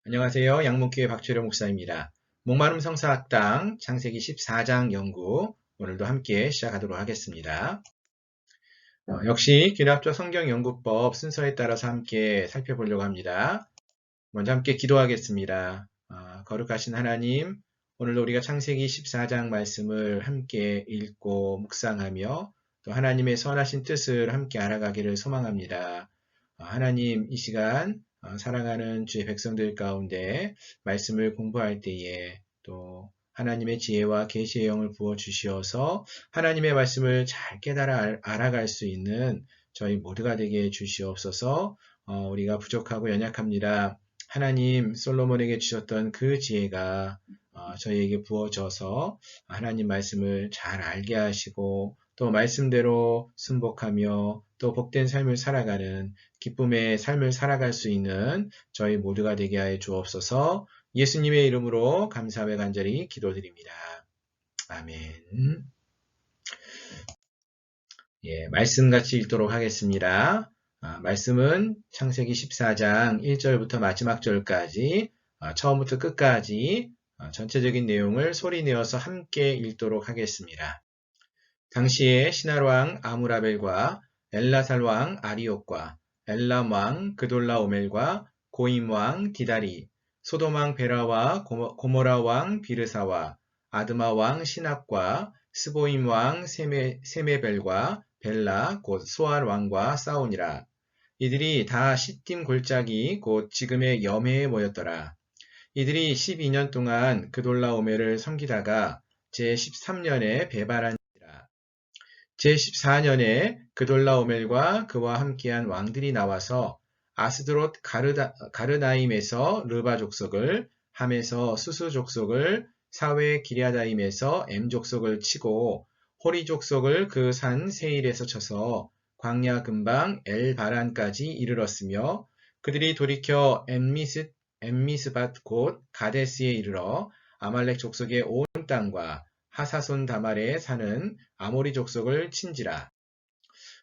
안녕하세요. 양문교회 박철호 목사입니다. 목마름 성사학당 창세기 14장 연구 오늘도 함께 시작하도록 하겠습니다. 역시 귀납조 성경연구법 순서에 따라서 함께 살펴보려고 합니다. 먼저 함께 기도하겠습니다. 거룩하신 하나님, 오늘도 우리가 창세기 14장 말씀을 함께 읽고 묵상하며 또 하나님의 선하신 뜻을 함께 알아가기를 소망합니다. 하나님, 이 시간 사랑하는 주의 백성들 가운데 말씀을 공부할 때에 또 하나님의 지혜와 계시의 영을 부어주시어서 하나님의 말씀을 잘 깨달아 알아갈 수 있는 저희 모두가 되게 해주시옵소서. 우리가 부족하고 연약합니다. 하나님 솔로몬에게 주셨던 그 지혜가 저희에게 부어져서 하나님 말씀을 잘 알게 하시고 또 말씀대로 순복하며 또 복된 삶을 살아가는 기쁨의 삶을 살아갈 수 있는 저희 모두가 되게 하여 주옵소서. 예수님의 이름으로 감사하며 간절히 기도드립니다. 아멘. 말씀 같이 읽도록 하겠습니다. 말씀은 창세기 14장 1절부터 마지막 절까지 처음부터 끝까지 전체적인 내용을 소리내어서 함께 읽도록 하겠습니다. 당시에 신할 왕 아므라벨과 엘라살 왕 아리옥과 엘람 왕 그돌라오멜과 고임 왕 디다리, 소돔 왕 베라와 고모라 왕 비르사와 아드마 왕 시납과 스보임 왕 세메벨과 벨라 곧 소알 왕과 싸우니라. 이들이 다 시딤 골짜기 곧 지금의 염해에 모였더라. 이들이 12년 동안 그돌라오멜을 섬기다가 제13년에 배반한 제14년에 그돌라오멜과 그와 함께한 왕들이 나와서 아스드롯 가르나임에서 르바 족속을, 함에서 수수 족속을, 사웨 기랴다임에서 엠 족속을 치고 호리 족속을 그 산 세일에서 쳐서 광야 근방 엘바란까지 이르렀으며 그들이 돌이켜 엠미스밭 곧 가데스에 이르러 아말렉 족속의 온 땅과 하사손 다말에 사는 아모리 족속을 친지라.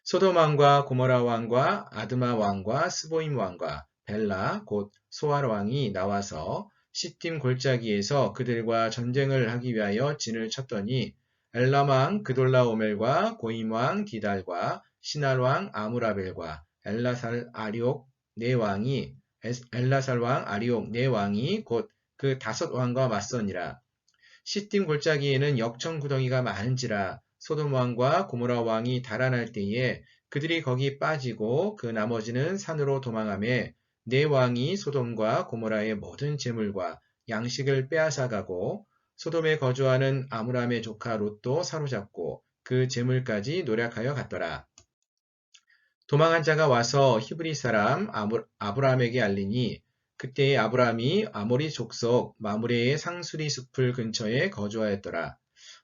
소돔 왕과 고모라 왕과 아드마 왕과 스보임 왕과 벨라 곧 소알 왕이 나와서 시딤 골짜기에서 그들과 전쟁을 하기 위하여 진을 쳤더니 엘람 왕 그돌라오멜과 고임 왕 디달과 신할 왕 아므라벨과 엘라살 왕 아리옥 네 왕이 곧 그 5왕과 맞서니라. 시딤 골짜기에는 역청 구덩이가 많은지라 소돔 왕과 고모라 왕이 달아날 때에 그들이 거기 빠지고 그 나머지는 산으로 도망하매 네 왕이 소돔과 고모라의 모든 재물과 양식을 빼앗아가고 소돔에 거주하는 아므람의 조카 롯도 사로잡고 그 재물까지 노략하여 갔더라. 도망한 자가 와서 히브리 사람 아브람에게 알리니 그때에 아브람이 아모리 족속 마므레의 상수리 숲을 근처에 거주하였더라.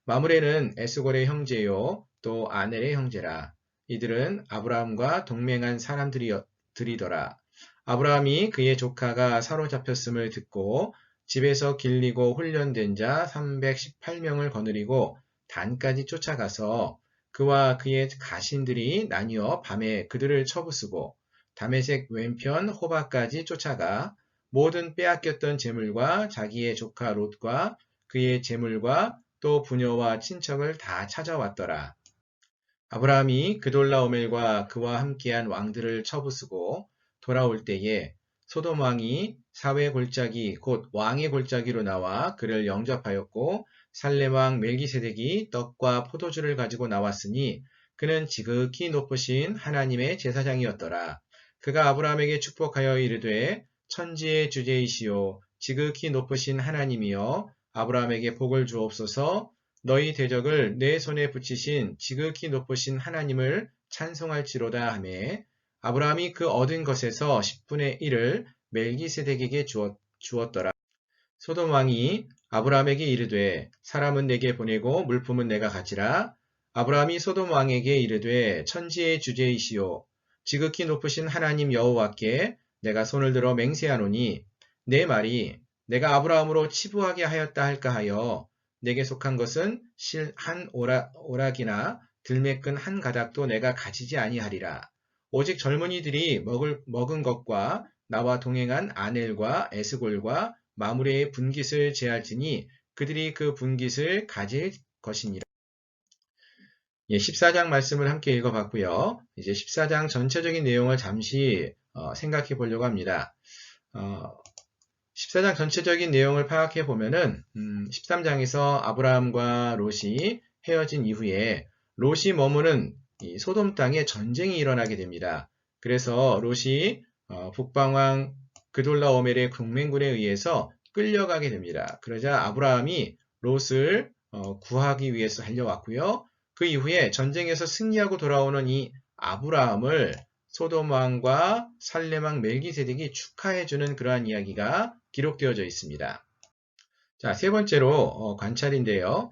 마므레는 에스골의 형제요 또 아넬의 형제라. 이들은 아브람과 동맹한 사람들이더라. 아브람이 그의 조카가 사로잡혔음을 듣고 집에서 길리고 훈련된 자 318명을 거느리고 단까지 쫓아가서 그와 그의 가신들이 나뉘어 밤에 그들을 쳐부수고 다메섹 왼편 호바까지 쫓아가 모든 빼앗겼던 재물과 자기의 조카 롯과 그의 재물과 또 부녀와 친척을 다 찾아왔더라. 아브라함이 그돌라오멜과 그와 함께한 왕들을 쳐부수고 돌아올 때에 소돔 왕이 사회 골짜기 곧 왕의 골짜기로 나와 그를 영접하였고 살렘 왕 멜기세덱이 떡과 포도주를 가지고 나왔으니 그는 지극히 높으신 하나님의 제사장이었더라. 그가 아브라함에게 축복하여 이르되 천지의 주제이시오 지극히 높으신 하나님이여 아브라함에게 복을 주옵소서. 너희 대적을 내 손에 붙이신 지극히 높으신 하나님을 찬송할지로다 하매 아브라함이 그 얻은 것에서 10분의 1을 멜기세덱에게 주었더라. 소돔 왕이 아브라함에게 이르되 사람은 내게 보내고 물품은 내가 가지라. 아브라함이 소돔 왕에게 이르되 천지의 주제이시오 지극히 높으신 하나님 여호와께 내가 손을 들어 맹세하노니 내 말이 내가 아브라함으로 치부하게 하였다 할까 하여 내게 속한 것은 실 한 오락이나 들매끈 한 가닥도 내가 가지지 아니하리라. 오직 젊은이들이 먹은 것과 나와 동행한 아넬과 에스골과 마므레의 분깃을 제할지니 그들이 그 분깃을 가질 것이니라. 예, 14장 말씀을 함께 읽어봤고요. 이제 14장 전체적인 내용을 잠시 생각해 보려고 합니다. 14장 전체적인 내용을 파악해 보면은 13장에서 아브라함과 롯이 헤어진 이후에 롯이 머무는 이 소돔 땅에 전쟁이 일어나게 됩니다. 그래서 롯이 북방왕 그돌라오멜의 동맹군에 의해서 끌려가게 됩니다. 그러자 아브라함이 롯을 구하기 위해서 달려왔고요. 그 이후에 전쟁에서 승리하고 돌아오는 이 아브라함을 소돔 왕과 살렘 왕 멜기세덱이 축하해주는 그러한 이야기가 기록되어져 있습니다. 자, 세 번째로 관찰인데요.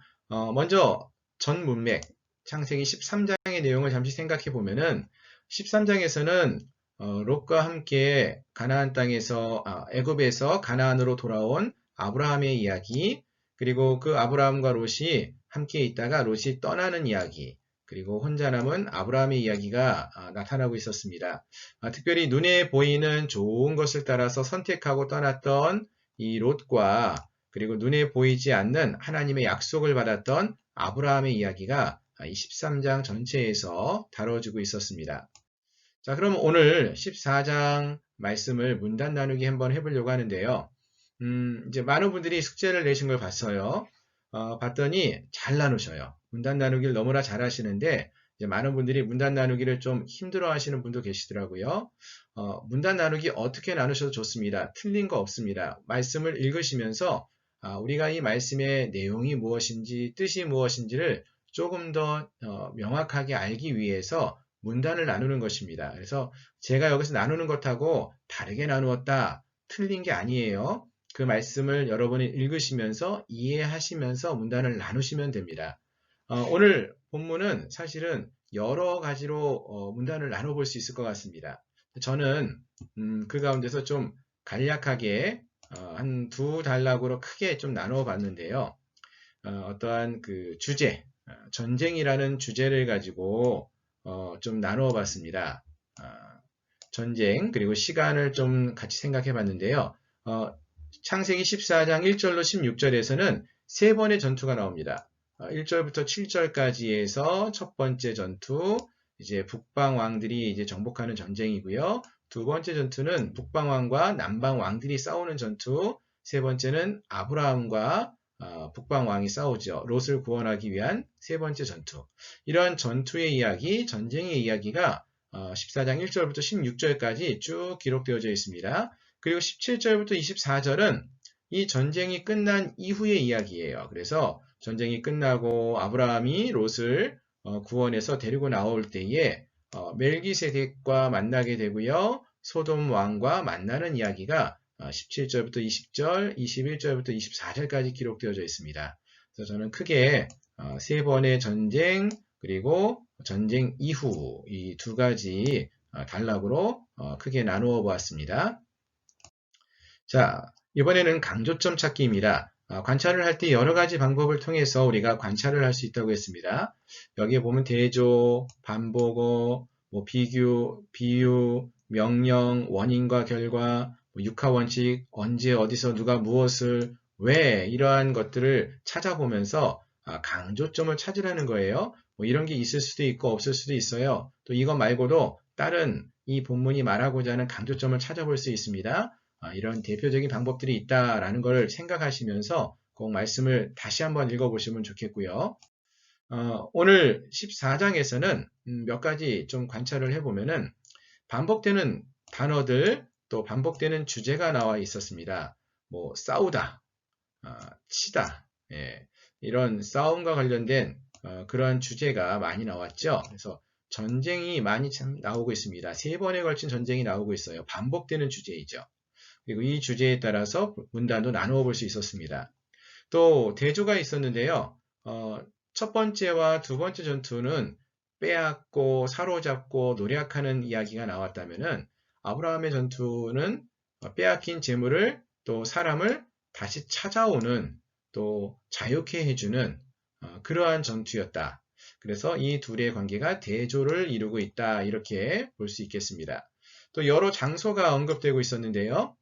먼저 전 문맥, 창세기 13장의 내용을 잠시 생각해 보면은 13장에서는 롯과 함께 가나안 땅에서 애굽에서 가나안으로 돌아온 아브라함의 이야기, 그리고 그 아브라함과 롯이 함께 있다가 롯이 떠나는 이야기, 그리고 혼자 남은 아브라함의 이야기가 나타나고 있었습니다. 특별히 눈에 보이는 좋은 것을 따라서 선택하고 떠났던 이 롯과 그리고 눈에 보이지 않는 하나님의 약속을 받았던 아브라함의 이야기가 이 13장 전체에서 다뤄지고 있었습니다. 자, 그럼 오늘 14장 말씀을 문단 나누기 한번 해보려고 하는데요. 이제 많은 분들이 숙제를 내신 걸 봤어요. 봤더니 잘 나누셔요. 문단 나누기를 너무나 잘 하시는데, 이제 많은 분들이 문단 나누기를 좀 힘들어 하시는 분도 계시더라고요. 문단 나누기 어떻게 나누셔도 좋습니다. 틀린 거 없습니다. 말씀을 읽으시면서 우리가 이 말씀의 내용이 무엇인지, 뜻이 무엇인지를 조금 더 명확하게 알기 위해서 문단을 나누는 것입니다. 그래서 제가 여기서 나누는 것하고 다르게 나누었다, 틀린 게 아니에요. 그 말씀을 여러분이 읽으시면서 이해하시면서 문단을 나누시면 됩니다. 오늘 본문은 사실은 여러 가지로 문단을 나눠볼 수 있을 것 같습니다. 저는 그 가운데서 좀 간략하게 한 두 단락으로 크게 좀 나누어 봤는데요. 어떠한 그 주제, 전쟁이라는 주제를 가지고 좀 나누어 봤습니다. 전쟁, 그리고 시간을 좀 같이 생각해 봤는데요. 창세기 14장 1절로 16절에서는 세 번의 전투가 나옵니다. 1절부터 7절까지에서 첫 번째 전투, 이제 북방 왕들이 이제 정복하는 전쟁이고요. 두 번째 전투는 북방 왕과 남방 왕들이 싸우는 전투, 세 번째는 아브라함과 북방 왕이 싸우죠. 롯을 구원하기 위한 세 번째 전투. 이러한 전투의 이야기, 전쟁의 이야기가 14장 1절부터 16절까지 쭉 기록되어져 있습니다. 그리고 17절부터 24절은 이 전쟁이 끝난 이후의 이야기예요. 그래서 전쟁이 끝나고 아브라함이 롯을 구원해서 데리고 나올 때에 멜기세덱과 만나게 되고요. 소돔 왕과 만나는 이야기가 17절부터 20절, 21절부터 24절까지 기록되어져 있습니다. 그래서 저는 크게 세 번의 전쟁, 그리고 전쟁 이후 이 두 가지 단락으로 크게 나누어 보았습니다. 자, 이번에는 강조점 찾기입니다. 관찰을 할 때 여러 가지 방법을 통해서 우리가 관찰을 할 수 있다고 했습니다. 여기에 보면 대조, 반복어, 비교, 비유, 명령, 원인과 결과, 육하원칙, 언제, 어디서, 누가, 무엇을, 왜 이러한 것들을 찾아보면서 강조점을 찾으라는 거예요. 이런 게 있을 수도 있고 없을 수도 있어요. 또 이거 말고도 다른 이 본문이 말하고자 하는 강조점을 찾아볼 수 있습니다. 이런 대표적인 방법들이 있다라는 걸 생각하시면서 꼭 말씀을 다시 한번 읽어보시면 좋겠고요. 오늘 14장에서는 몇 가지 좀 관찰을 해보면은 반복되는 단어들 또 반복되는 주제가 나와 있었습니다. 싸우다, 치다, 이런 싸움과 관련된 그러한 주제가 많이 나왔죠. 그래서 전쟁이 많이 참 나오고 있습니다. 세 번에 걸친 전쟁이 나오고 있어요. 반복되는 주제이죠. 그리고 이 주제에 따라서 문단도 나누어 볼 수 있었습니다. 또 대조가 있었는데요. 첫 번째와 두 번째 전투는 빼앗고 사로잡고 노력하는 이야기가 나왔다면은 아브라함의 전투는 빼앗긴 재물을 또 사람을 다시 찾아오는 또 자유케 해주는 그러한 전투였다. 그래서 이 둘의 관계가 대조를 이루고 있다 이렇게 볼 수 있겠습니다. 또 여러 장소가 언급되고 있었는데요.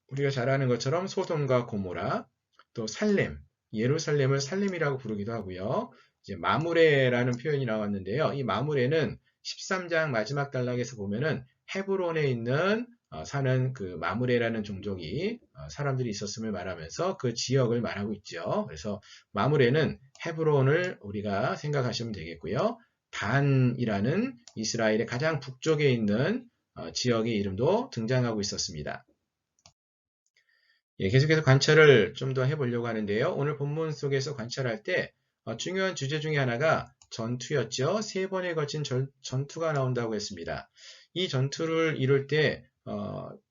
우리가 잘 아는 것처럼 소돔과 고모라, 또 살렘, 예루살렘을 살렘이라고 부르기도 하고요. 이제 마므레라는 표현이 나왔는데요. 이 마므레는 13장 마지막 단락에서 보면은 헤브론에 있는 사는 그 마므레라는 종족이 사람들이 있었음을 말하면서 그 지역을 말하고 있죠. 그래서 마므레는 헤브론을 우리가 생각하시면 되겠고요. 단이라는 이스라엘의 가장 북쪽에 있는 지역의 이름도 등장하고 있었습니다. 예, 계속해서 관찰을 좀 더 해보려고 하는데요. 오늘 본문 속에서 관찰할 때 중요한 주제 중에 하나가 전투였죠. 3번에 걸친 전투가 나온다고 했습니다. 이 전투를 이룰 때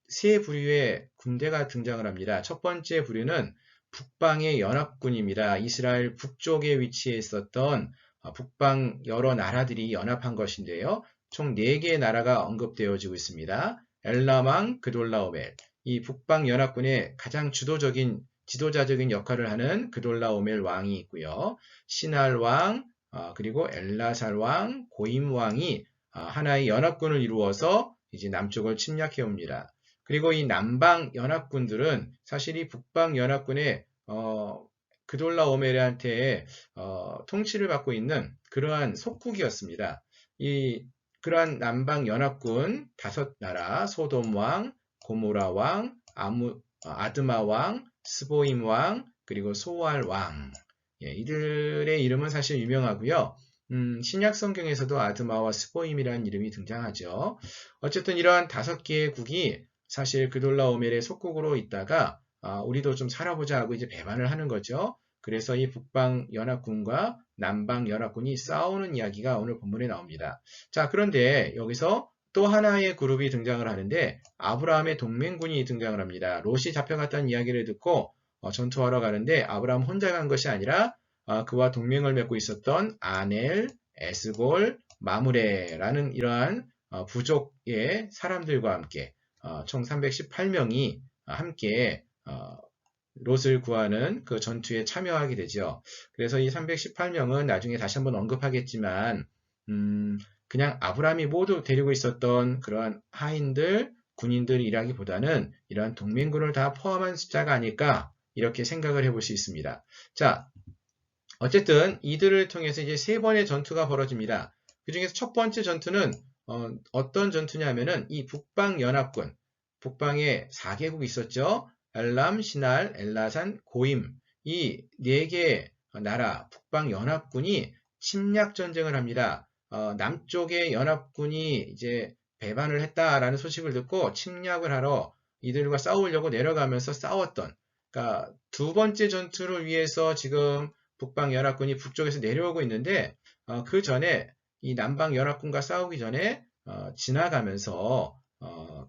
세 부류의 군대가 등장을 합니다. 첫 번째 부류는 북방의 연합군입니다. 이스라엘 북쪽에 위치해 있었던 북방 여러 나라들이 연합한 것인데요. 총 4개의 나라가 언급되어지고 있습니다. 엘람왕 그돌라오멜, 이 북방 연합군의 가장 지도자적인 역할을 하는 그돌라오멜 왕이 있고요. 시날 왕, 그리고 엘라살 왕, 고임 왕이 하나의 연합군을 이루어서 이제 남쪽을 침략해 옵니다. 그리고 이 남방 연합군들은 사실 이 북방 연합군의 그돌라오멜한테 통치를 받고 있는 그러한 속국이었습니다. 그러한 남방 연합군 5나라, 소돔 왕, 고모라 왕, 아드마 왕, 스보임 왕, 그리고 소알 왕. 예, 이들의 이름은 사실 유명하고요. 신약 성경에서도 아드마와 스보임이라는 이름이 등장하죠. 어쨌든 이러한 5개의 국이 사실 그돌라오멜의 속국으로 있다가 우리도 좀 살아보자 하고 이제 배반을 하는 거죠. 그래서 이 북방 연합군과 남방 연합군이 싸우는 이야기가 오늘 본문에 나옵니다. 자, 그런데 여기서 또 하나의 그룹이 등장을 하는데 아브라함의 동맹군이 등장을 합니다. 롯이 잡혀갔다는 이야기를 듣고 전투하러 가는데 아브라함 혼자 간 것이 아니라 그와 동맹을 맺고 있었던 아넬, 에스골, 마므레라는 이러한 부족의 사람들과 함께 총 318명이 함께 롯을 구하는 그 전투에 참여하게 되죠. 그래서 이 318명은 나중에 다시 한번 언급하겠지만 그냥 아브라함이 모두 데리고 있었던 그러한 하인들, 군인들이라기보다는 이러한 동맹군을 다 포함한 숫자가 아닐까 이렇게 생각을 해볼 수 있습니다. 자, 어쨌든 이들을 통해서 이제 3번의 전투가 벌어집니다. 그 중에서 첫 번째 전투는 어떤 전투냐면은 이 북방 연합군, 북방에 4개국이 있었죠. 엘람, 시날, 엘라산, 고임, 이 4개 나라 북방 연합군이 침략 전쟁을 합니다. 남쪽의 연합군이 이제 배반을 했다라는 소식을 듣고 침략을 하러 이들과 싸우려고 내려가면서 싸웠던, 그러니까 2번째 전투를 위해서 지금 북방 연합군이 북쪽에서 내려오고 있는데 그 전에 이 남방 연합군과 싸우기 전에 지나가면서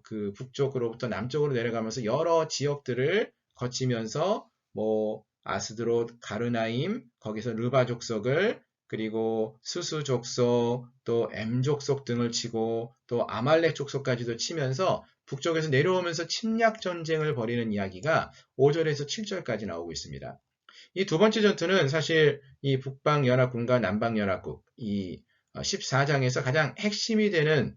그 북쪽으로부터 남쪽으로 내려가면서 여러 지역들을 거치면서 뭐 아스드롯, 가르나임, 거기서 르바 족속을, 그리고 수수 족속, 또 엠 족속 등을 치고 또 아말렉 족속까지도 치면서 북쪽에서 내려오면서 침략 전쟁을 벌이는 이야기가 5절에서 7절까지 나오고 있습니다. 이 2번째 전투는 사실 이 북방 연합군과 남방 연합국, 이 14장에서 가장 핵심이 되는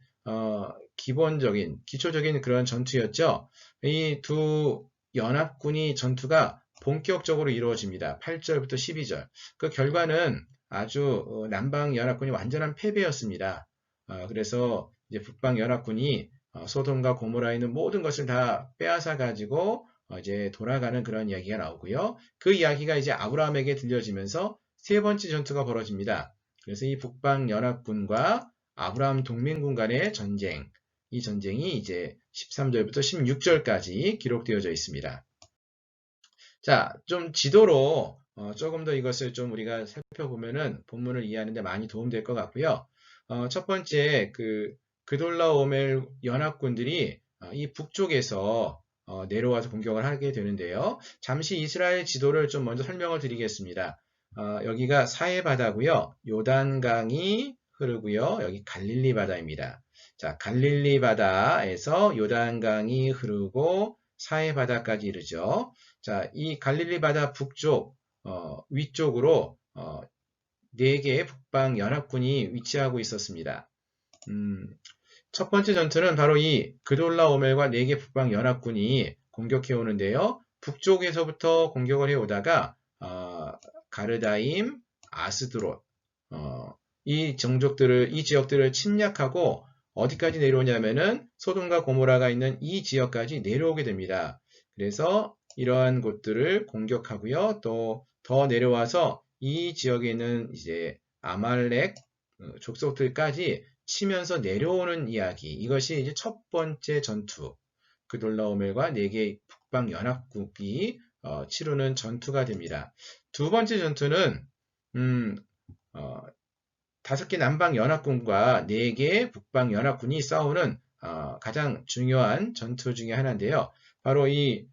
기초적인 그런 전투였죠. 이 두 연합군이 전투가 본격적으로 이루어집니다. 8절부터 12절. 그 결과는 아주 남방 연합군이 완전한 패배였습니다. 그래서 이제 북방 연합군이 소돔과 고모라에 있는 모든 것을 다 빼앗아 가지고 이제 돌아가는 그런 이야기가 나오고요. 그 이야기가 이제 아브라함에게 들려지면서 3번째 전투가 벌어집니다. 그래서 이 북방 연합군과 아브라함 동맹군 간의 전쟁, 이 전쟁이 이제 13절부터 16절까지 기록되어져 있습니다. 자, 좀 지도로 조금 더 이것을 좀 우리가 살펴보면은 본문을 이해하는 데 많이 도움될 것 같고요. 첫 번째 그돌라오멜 연합군들이 이 북쪽에서 내려와서 공격을 하게 되는데요. 잠시 이스라엘 지도를 좀 먼저 설명을 드리겠습니다. 여기가 사해 바다고요. 요단강이 흐르고요. 여기 갈릴리 바다입니다. 자, 갈릴리 바다에서 요단강이 흐르고 사해 바다까지 이르죠. 자, 이 갈릴리 바다 북쪽 위쪽으로 4개의 북방 연합군이 위치하고 있었습니다. 첫 번째 전투는 바로 이 그돌라오멜과 4개 북방 연합군이 공격해 오는데요. 북쪽에서부터 공격을 해오다가 가르다임, 아스드롯 이 지역들을 침략하고 어디까지 내려오냐면은 소돔과 고모라가 있는 이 지역까지 내려오게 됩니다. 그래서 이러한 곳들을 공격하고요. 또 더 내려와서 이 지역에 있는 이제 아말렉 족속들까지 치면서 내려오는 이야기. 이것이 이제 첫 번째 전투. 그돌라오멜과 4개 북방 연합국이 치르는 전투가 됩니다. 두 번째 전투는 5개 남방 연합군과 4개 북방 연합군이 싸우는 가장 중요한 전투 중에 하나인데요. 바로 이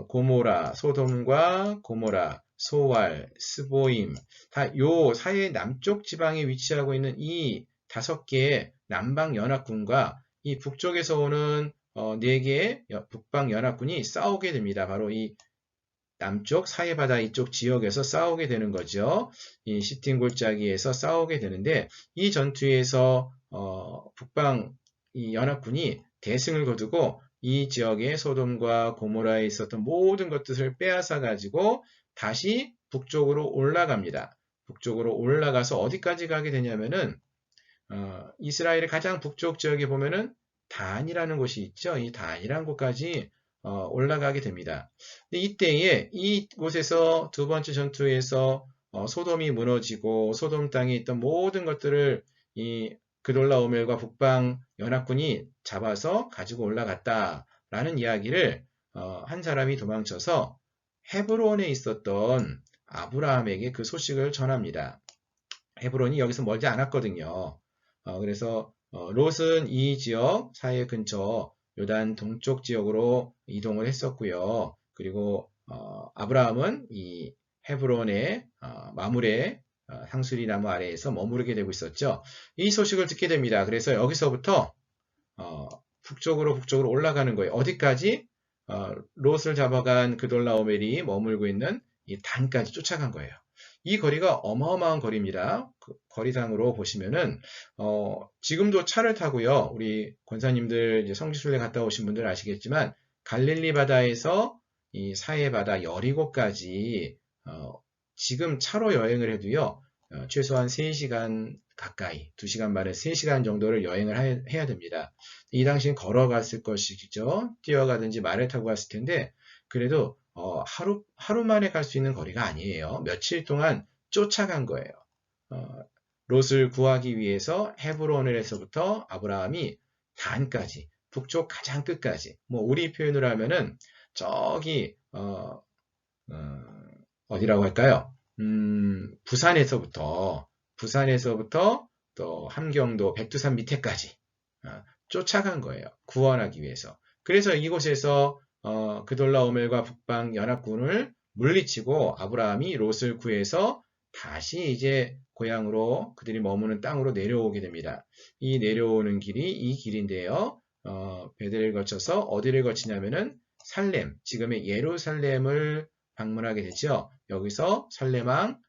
고모라, 소돔과 고모라, 소왈, 스보임, 다 요 사해 남쪽 지방에 위치하고 있는 이 5개의 남방 연합군과 이 북쪽에서 오는 4개의 북방 연합군이 싸우게 됩니다. 바로 이 남쪽 사해바다 이쪽 지역에서 싸우게 되는 거죠. 이 시틴 골짜기에서 싸우게 되는데 이 전투에서 북방 이 연합군이 대승을 거두고 이 지역의 소돔과 고모라에 있었던 모든 것들을 빼앗아 가지고 다시 북쪽으로 올라갑니다. 북쪽으로 올라가서 어디까지 가게 되냐면은 이스라엘의 가장 북쪽 지역에 보면은 단이라는 곳이 있죠. 이 단이라는 곳까지 올라가게 됩니다. 이때에 이곳에서 두 번째 전투에서 소돔이 무너지고 소돔 땅에 있던 모든 것들을 이 그돌라오멜과 북방 연합군이 잡아서 가지고 올라갔다라는 이야기를 한 사람이 도망쳐서 헤브론에 있었던 아브라함에게 그 소식을 전합니다. 헤브론이 여기서 멀지 않았거든요. 그래서 롯은 이 지역 사해 근처 요단 동쪽 지역으로 이동을 했었고요. 그리고 아브라함은 이 헤브론의 마물의 상수리 나무 아래에서 머무르게 되고 있었죠. 이 소식을 듣게 됩니다. 그래서 여기서부터 북쪽으로 올라가는 거예요. 어디까지? 롯을 잡아간 그돌라오멜이 머물고 있는 이 단까지 쫓아간 거예요. 이 거리가 어마어마한 거리입니다. 그 거리상으로 보시면은 지금도 차를 타고요. 우리 권사님들 이제 성지순례 갔다 오신 분들 아시겠지만 갈릴리 바다에서 이 사해 바다 여리고까지 지금 차로 여행을 해도요. 최소한 3시간 가까이, 2시간 반에 3시간 정도를 여행을 해야 됩니다. 이 당시엔 걸어갔을 것이죠. 뛰어가든지 말을 타고 갔을 텐데 그래도 하루 만에 갈 수 있는 거리가 아니에요. 며칠 동안 쫓아간 거예요. 롯을 구하기 위해서 헤브론에서부터 아브라함이 단까지, 북쪽 가장 끝까지, 뭐 우리 표현으로 하면은 저기 어디라고 할까요? 부산에서부터 또 함경도 백두산 밑에까지 쫓아간 거예요. 구원하기 위해서. 그래서 이곳에서 그돌라오멜과 북방 연합군을 물리치고 아브라함이 롯을 구해서 다시 이제 고향으로 그들이 머무는 땅으로 내려오게 됩니다. 이 내려오는 길이 이 길인데요. 베델을 거쳐서 어디를 거치냐면은 살렘, 지금의 예루살렘을 방문하게 되죠. 여기서 살렘왕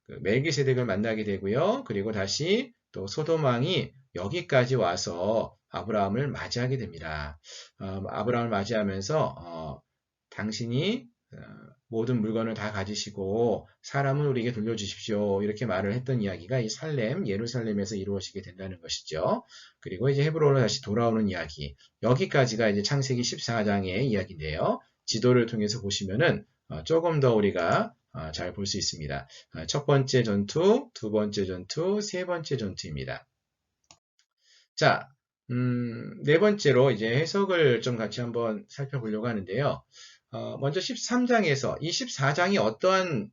그 멜기세덱을 만나게 되고요. 그리고 다시 또 소돔 왕이 여기까지 와서 아브라함을 맞이하게 됩니다. 아브라함을 맞이하면서 당신이 모든 물건을 다 가지시고 사람을 우리에게 돌려주십시오. 이렇게 말을 했던 이야기가 이 살렘, 예루살렘에서 이루어지게 된다는 것이죠. 그리고 이제 헤브론으로 다시 돌아오는 이야기. 여기까지가 이제 창세기 14장의 이야기인데요. 지도를 통해서 보시면은 조금 더 우리가 잘 볼 수 있습니다. 첫 번째 전투, 두 번째 전투, 세 번째 전투입니다. 자, 네 번째로 이제 해석을 좀 같이 한번 살펴보려고 하는데요. 먼저 13장에서 이 14장이 어떠한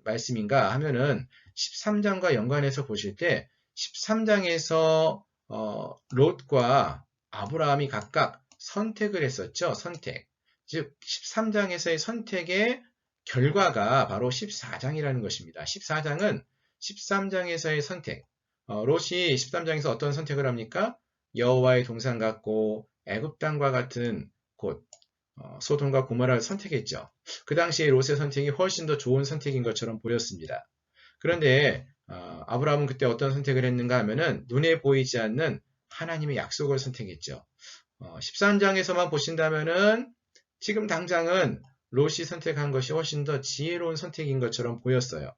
말씀인가 하면은 13장과 연관해서 보실 때 13장에서 롯과 아브라함이 각각 선택을 했었죠. 선택. 즉 13장에서의 선택의 결과가 바로 14장이라는 것입니다. 14장은 13장에서의 선택. 롯이 13장에서 어떤 선택을 합니까? 여호와의 동산 같고 애굽 땅과 같은 곳, 소돔과 고모라를 선택했죠. 그 당시에 롯의 선택이 훨씬 더 좋은 선택인 것처럼 보였습니다. 그런데 아브라함은 그때 어떤 선택을 했는가 하면은 눈에 보이지 않는 하나님의 약속을 선택했죠. 13장에서만 보신다면은 지금 당장은 롯이 선택한 것이 훨씬 더 지혜로운 선택인 것처럼 보였어요.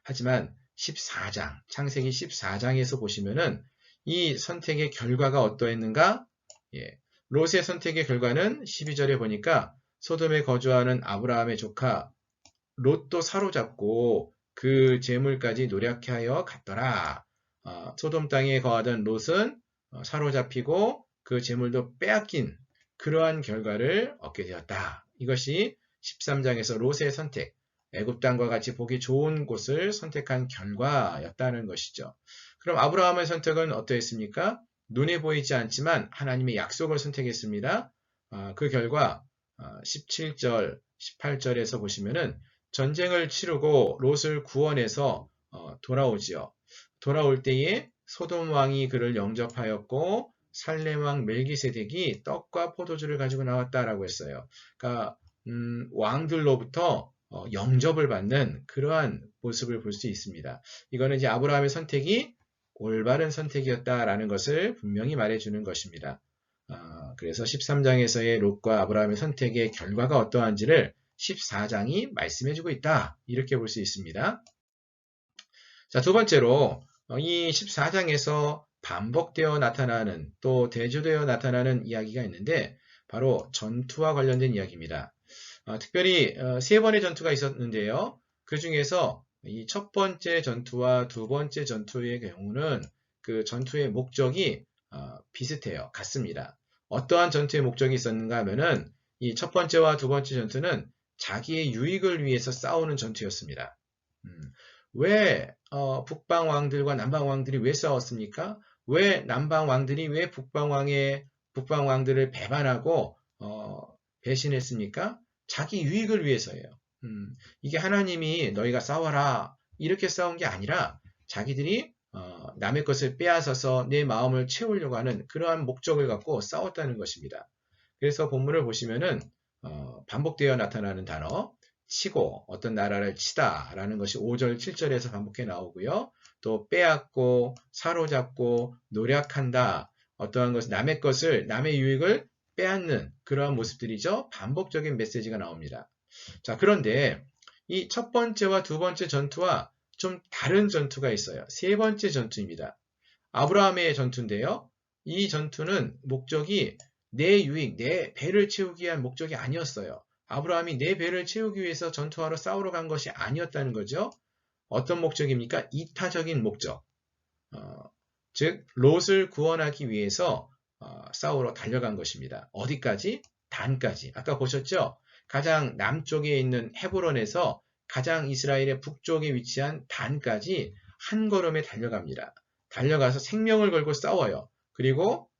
하지만 14장, 창세기 14장에서 보시면은 이 선택의 결과가 어떠했는가? 예, 롯의 선택의 결과는 12절에 보니까 소돔에 거주하는 아브라함의 조카 롯도 사로잡고 그 재물까지 노력해 하여 갔더라. 소돔 땅에 거하던 롯은 사로잡히고 그 재물도 빼앗긴 그러한 결과를 얻게 되었다. 이것이 13장에서 롯의 선택, 애굽 땅과 같이 보기 좋은 곳을 선택한 결과였다는 것이죠. 그럼 아브라함의 선택은 어떠했습니까? 눈에 보이지 않지만 하나님의 약속을 선택했습니다. 그 결과 17절, 18절에서 보시면은 전쟁을 치르고 롯을 구원해서 돌아오지요. 돌아올 때에 소돔 왕이 그를 영접하였고 살렘 왕 멜기세덱이 떡과 포도주를 가지고 나왔다라고 했어요. 그러니까 왕들로부터 영접을 받는 그러한 모습을 볼 수 있습니다. 이거는 이제 아브라함의 선택이 올바른 선택이었다라는 것을 분명히 말해주는 것입니다. 그래서 13장에서의 롯과 아브라함의 선택의 결과가 어떠한지를 14장이 말씀해주고 있다. 이렇게 볼 수 있습니다. 자, 두 번째로 이 14장에서 반복되어 나타나는 또 대조되어 나타나는 이야기가 있는데 바로 전투와 관련된 이야기입니다. 특별히 세 번의 전투가 있었는데요. 그 중에서 이 첫 번째 전투와 두 번째 전투의 경우는 그 전투의 목적이 비슷해요. 같습니다. 어떠한 전투의 목적이 있었는가 하면은 이 첫 번째와 두 번째 전투는 자기의 유익을 위해서 싸우는 전투였습니다. 왜 북방 왕들과 남방 왕들이 왜 싸웠습니까? 왜 남방 왕들이 왜 북방 왕들을 배반하고 배신했습니까? 자기 유익을 위해서예요. 이게 하나님이 너희가 싸워라 이렇게 싸운 게 아니라 자기들이 남의 것을 빼앗아서 내 마음을 채우려고 하는 그러한 목적을 갖고 싸웠다는 것입니다. 그래서 본문을 보시면은 반복되어 나타나는 단어 치고 어떤 나라를 치다 라는 것이 5절 7절에서 반복해 나오고요. 또 빼앗고 사로잡고 노력한다 어떠한 것을 남의 유익을 빼앗는 그러한 모습들이죠. 반복적인 메시지가 나옵니다. 자, 그런데 이 첫 번째와 두 번째 전투와 좀 다른 전투가 있어요. 세 번째 전투입니다. 아브라함의 전투인데요. 이 전투는 목적이 내 유익, 내 배를 채우기 위한 목적이 아니었어요. 아브라함이 내 배를 채우기 위해서 전투하러 싸우러 간 것이 아니었다는 거죠. 어떤 목적입니까? 이타적인 목적. 즉 롯을 구원하기 위해서 싸우러 달려간 것입니다. 어디까지? 단까지. 아까 보셨죠? 가장 남쪽에 있는 헤브론에서 가장 이스라엘의 북쪽에 위치한 단까지 한 걸음에 달려갑니다. 달려가서 생명을 걸고 싸워요. 그리고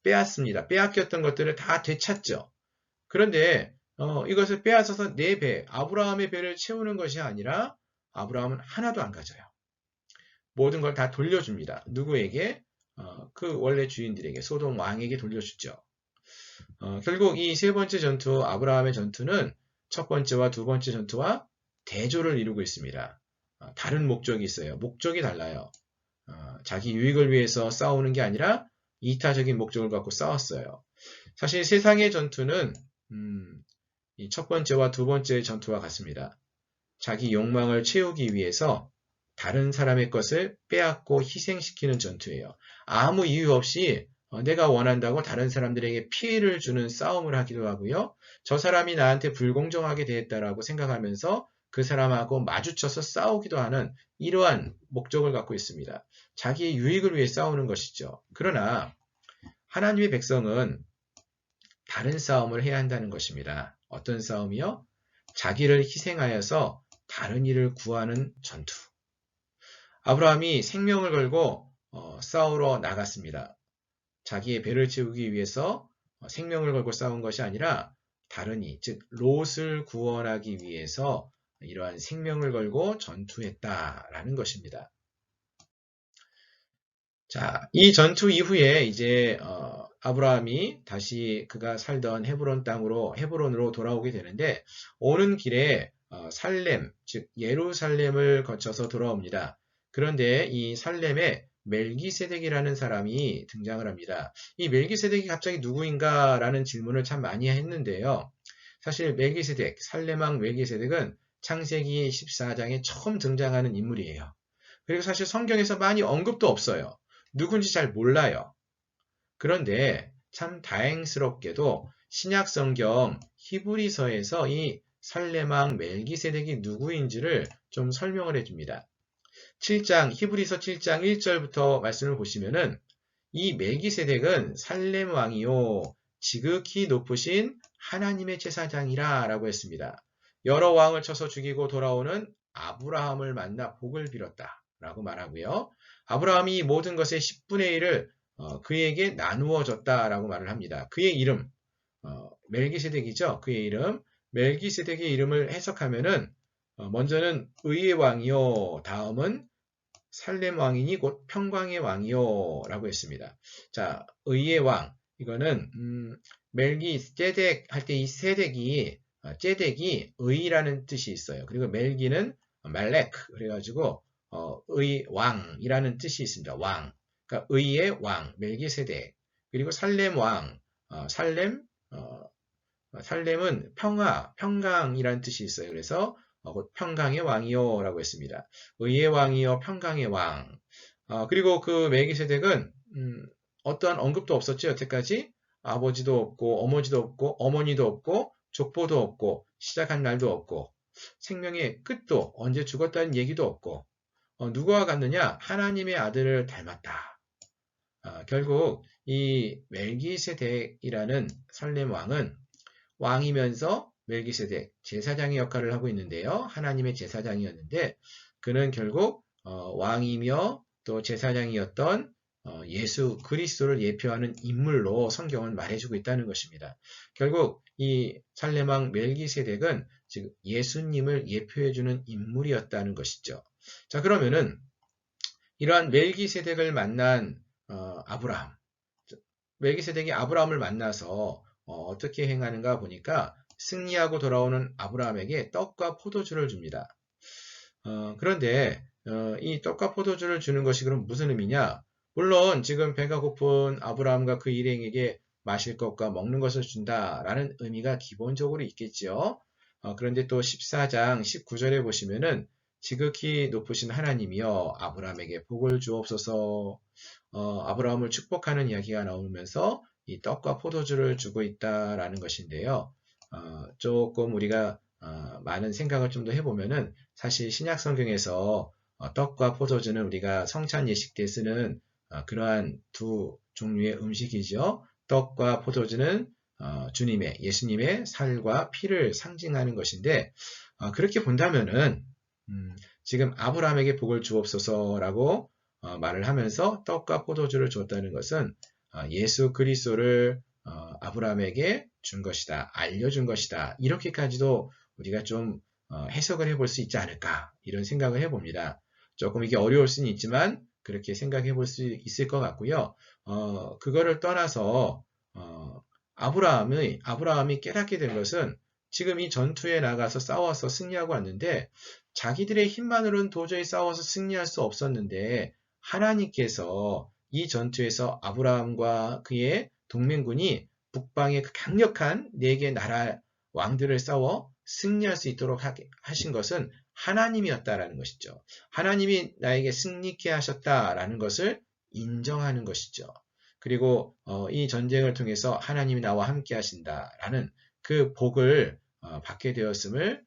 빼앗습니다. 빼앗겼던 것들을 다 되찾죠. 그런데 이것을 빼앗아서 내 배, 아브라함의 배를 채우는 것이 아니라 아브라함은 하나도 안 가져요. 모든 걸 다 돌려줍니다. 누구에게? 그 원래 주인들에게, 소돔 왕에게 돌려주죠. 결국 이 세 번째 전투, 아브라함의 전투는 첫 번째와 두 번째 전투와 대조를 이루고 있습니다. 다른 목적이 있어요. 목적이 달라요. 자기 유익을 위해서 싸우는 게 아니라 이타적인 목적을 갖고 싸웠어요. 사실 세상의 전투는 이 첫 번째와 두 번째 전투와 같습니다. 자기 욕망을 채우기 위해서 다른 사람의 것을 빼앗고 희생시키는 전투예요. 아무 이유 없이 내가 원한다고 다른 사람들에게 피해를 주는 싸움을 하기도 하고요. 저 사람이 나한테 불공정하게 대했다라고 생각하면서 그 사람하고 마주쳐서 싸우기도 하는 이러한 목적을 갖고 있습니다. 자기의 유익을 위해 싸우는 것이죠. 그러나 하나님의 백성은 다른 싸움을 해야 한다는 것입니다. 어떤 싸움이요? 자기를 희생하여서 다른 이를 구하는 전투. 아브라함이 생명을 걸고 싸우러 나갔습니다. 자기의 배를 채우기 위해서 생명을 걸고 싸운 것이 아니라 다른 이, 즉 롯을 구원하기 위해서 이러한 생명을 걸고 전투했다라는 것입니다. 자, 이 전투 이후에 이제 아브라함이 다시 그가 살던 헤브론으로 돌아오게 되는데 오는 길에 살렘, 즉 예루살렘을 거쳐서 돌아옵니다. 그런데 이 살렘에 멜기세덱이라는 사람이 등장을 합니다. 이 멜기세덱이 갑자기 누구인가 라는 질문을 참 많이 했는데요. 사실 멜기세덱, 살레망 멜기세덱은 창세기 14장에 처음 등장하는 인물이에요. 그리고 사실 성경에서 많이 언급도 없어요. 누군지 잘 몰라요. 그런데 참 다행스럽게도 신약 성경 히브리서에서 이 살레망 멜기세덱이 누구인지를 좀 설명을 해줍니다. 히브리서 7장 1절부터 말씀을 보시면은 이 멜기세덱은 살렘 왕이요 지극히 높으신 하나님의 제사장이라 라고 했습니다. 여러 왕을 쳐서 죽이고 돌아오는 아브라함을 만나 복을 빌었다 라고 말하고요. 아브라함이 모든 것의 10분의 1을 그에게 나누어 줬다라고 말을 합니다. 그의 이름 멜기세덱이죠. 그의 이름 멜기세덱의 이름을 해석하면은 먼저는 의의 왕이요 다음은 살렘 왕이니 곧 평강의 왕이요 라고 했습니다. 자, 의의 왕 이거는 멜기세덱 할 때 이 세덱이 제덱이 의라는 뜻이 있어요. 그리고 멜기는 말렉 그래가지고 의 왕이라는 뜻이 있습니다. 왕 그러니까 의의 왕 멜기세덱 그리고 살렘 왕 살렘은 평강이라는 뜻이 있어요. 그래서 평강의 왕이요 라고 했습니다. 의의 왕이요 평강의 왕. 그리고 그 멜기세덱은 어떠한 언급도 없었죠. 여태까지 아버지도 없고 어머니도 없고 어머니도 없고 족보도 없고 시작한 날도 없고 생명의 끝도 언제 죽었다는 얘기도 없고 누구와 같느냐? 하나님의 아들을 닮았다. 결국 이 멜기세덱이라는 살렘 왕은 왕이면서 멜기세덱 제사장의 역할을 하고 있는데요. 하나님의 제사장이었는데 그는 결국 왕이며 또 제사장이었던 예수 그리스도를 예표하는 인물로 성경은 말해주고 있다는 것입니다. 결국 이 살레망 멜기세덱은 지금 예수님을 예표해주는 인물이었다는 것이죠. 자 그러면은 이러한 멜기세덱을 만난 아브라함 멜기세덱이 아브라함을 만나서 어떻게 행하는가 보니까 승리하고 돌아오는 아브라함에게 떡과 포도주를 줍니다. 그런데 이 떡과 포도주를 주는 것이 그럼 무슨 의미냐? 물론 지금 배가 고픈 아브라함과 그 일행에게 마실 것과 먹는 것을 준다라는 의미가 기본적으로 있겠지요. 그런데 또 14장 19절에 보시면은 지극히 높으신 하나님이여 아브라함에게 복을 주옵소서 아브라함을 축복하는 이야기가 나오면서 이 떡과 포도주를 주고 있다라는 것인데요. 조금 우리가 많은 생각을 좀 더 해보면은 사실 신약 성경에서 떡과 포도주는 우리가 성찬 예식 때 쓰는 그러한 두 종류의 음식이죠. 떡과 포도주는 예수님의 살과 피를 상징하는 것인데 그렇게 본다면은 지금 아브라함에게 복을 주옵소서라고 말을 하면서 떡과 포도주를 줬다는 것은 예수 그리스도를 아브라함에게 준 것이다. 알려준 것이다. 이렇게까지도 우리가 좀 해석을 해볼 수 있지 않을까 이런 생각을 해봅니다. 조금 이게 어려울 수는 있지만 그렇게 생각해 볼 수 있을 것 같고요. 그거를 떠나서 아브라함이 깨닫게 된 것은 지금 이 전투에 나가서 싸워서 승리하고 왔는데 자기들의 힘만으로는 도저히 싸워서 승리할 수 없었는데 하나님께서 이 전투에서 아브라함과 그의 동맹군이 북방의 그 강력한 4개 나라 왕들을 싸워 승리할 수 있도록 하신 것은 하나님이었다라는 것이죠. 하나님이 나에게 승리케 하셨다라는 것을 인정하는 것이죠. 그리고 이 전쟁을 통해서 하나님이 나와 함께 하신다라는 그 복을 받게 되었음을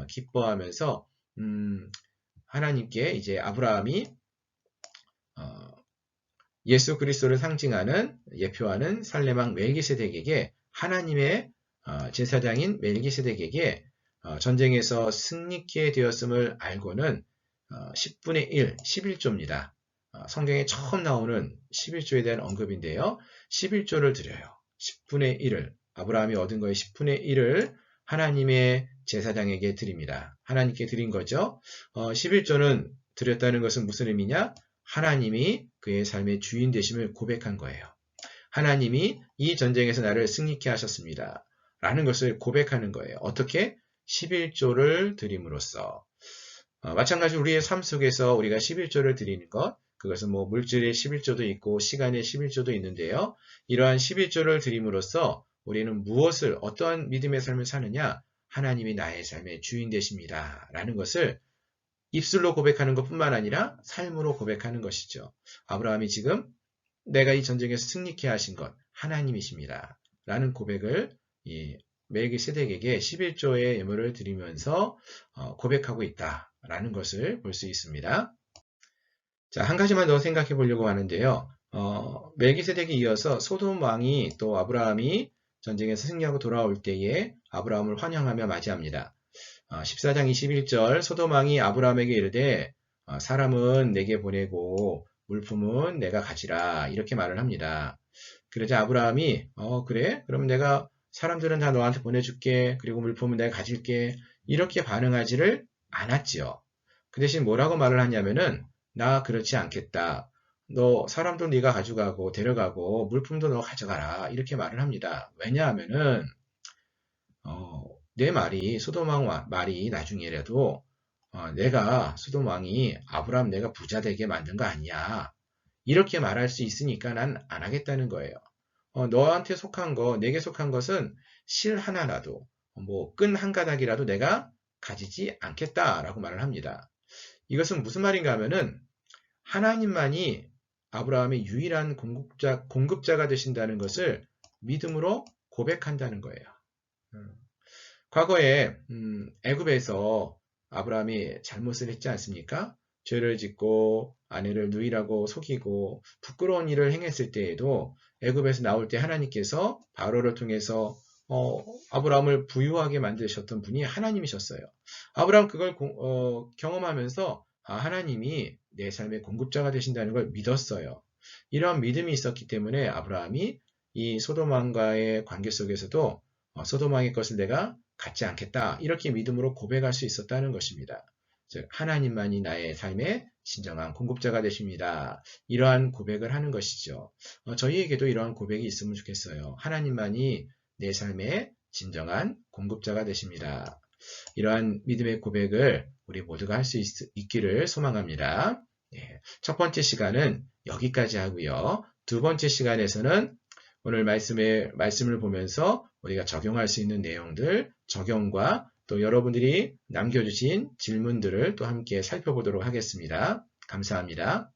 기뻐하면서 하나님께 이제 아브라함이 예수 그리스도를 상징하는 예표하는 살레망 멜기세덱에게 하나님의 제사장인 멜기세덱에게 전쟁에서 승리케 되었음을 알고는 10분의 1, 11조입니다. 성경에 처음 나오는 11조에 대한 언급인데요. 11조를 드려요. 10분의 1을 아브라함이 얻은 거의 10분의 1을 하나님의 제사장에게 드립니다. 하나님께 드린 거죠. 11조는 드렸다는 것은 무슨 의미냐? 하나님이 그의 삶의 주인 되심을 고백한 거예요. 하나님이 이 전쟁에서 나를 승리케 하셨습니다. 라는 것을 고백하는 거예요. 어떻게? 11조를 드림으로써. 마찬가지로 우리의 삶 속에서 우리가 11조를 드리는 것, 그것은 뭐 물질의 11조도 있고 시간의 11조도 있는데요. 이러한 11조를 드림으로써 우리는 무엇을 어떠한 믿음의 삶을 사느냐? 하나님이 나의 삶의 주인 되십니다. 라는 것을 입술로 고백하는 것뿐만 아니라 삶으로 고백하는 것이죠. 아브라함이 지금 내가 이 전쟁에서 승리케 하신 것 하나님이십니다. 라는 고백을 이 멜기세덱에게 11조의 예물을 드리면서 고백하고 있다라는 것을 볼 수 있습니다. 자, 한 가지만 더 생각해 보려고 하는데요. 멜기세덱에 이어서 소돔 왕이 또 아브라함이 전쟁에서 승리하고 돌아올 때에 아브라함을 환영하며 맞이합니다. 14장 21절 소돔 왕이 아브라함에게 이르되 사람은 내게 보내고 물품은 내가 가지라 이렇게 말을 합니다. 그러자 아브라함이 그래? 그럼 내가 사람들은 다 너한테 보내줄게. 그리고 물품은 내가 가질게. 이렇게 반응하지를 않았지요. 그 대신 뭐라고 말을 하냐면은 나 그렇지 않겠다. 너 사람도 네가 가져가고 데려가고 물품도 너 가져가라. 이렇게 말을 합니다. 왜냐하면은 내 말이 소돔 왕 말이 나중에라도 내가 소돔 왕이 아브라함 내가 부자 되게 만든 거 아니야. 이렇게 말할 수 있으니까 난 안 하겠다는 거예요. 너한테 속한 거, 내게 속한 것은 실 하나라도, 뭐 끈 한 가닥이라도 내가 가지지 않겠다라고 말을 합니다. 이것은 무슨 말인가 하면은 하나님만이 아브라함의 유일한 공급자가 되신다는 것을 믿음으로 고백한다는 거예요. 과거에 애굽에서 아브라함이 잘못을 했지 않습니까? 죄를 짓고 아내를 누이라고 속이고 부끄러운 일을 행했을 때에도 애굽에서 나올 때 하나님께서 바로를 통해서 아브라함을 부유하게 만드셨던 분이 하나님이셨어요. 아브라함 그걸 경험하면서 하나님이 내 삶의 공급자가 되신다는 걸 믿었어요. 이러한 믿음이 있었기 때문에 아브라함이 이 소돔 왕과의 관계 속에서도 소돔 왕의 것을 내가 갖지 않겠다 이렇게 믿음으로 고백할 수 있었다는 것입니다. 즉 하나님만이 나의 삶의 진정한 공급자가 되십니다. 이러한 고백을 하는 것이죠. 저희에게도 이러한 고백이 있으면 좋겠어요. 하나님만이 내 삶의 진정한 공급자가 되십니다. 이러한 믿음의 고백을 우리 모두가 할 수 있기를 소망합니다. 첫 번째 시간은 여기까지 하고요. 두 번째 시간에서는 오늘 말씀을 보면서 우리가 적용할 수 있는 내용들, 적용과 또 여러분들이 남겨주신 질문들을 또 함께 살펴보도록 하겠습니다. 감사합니다.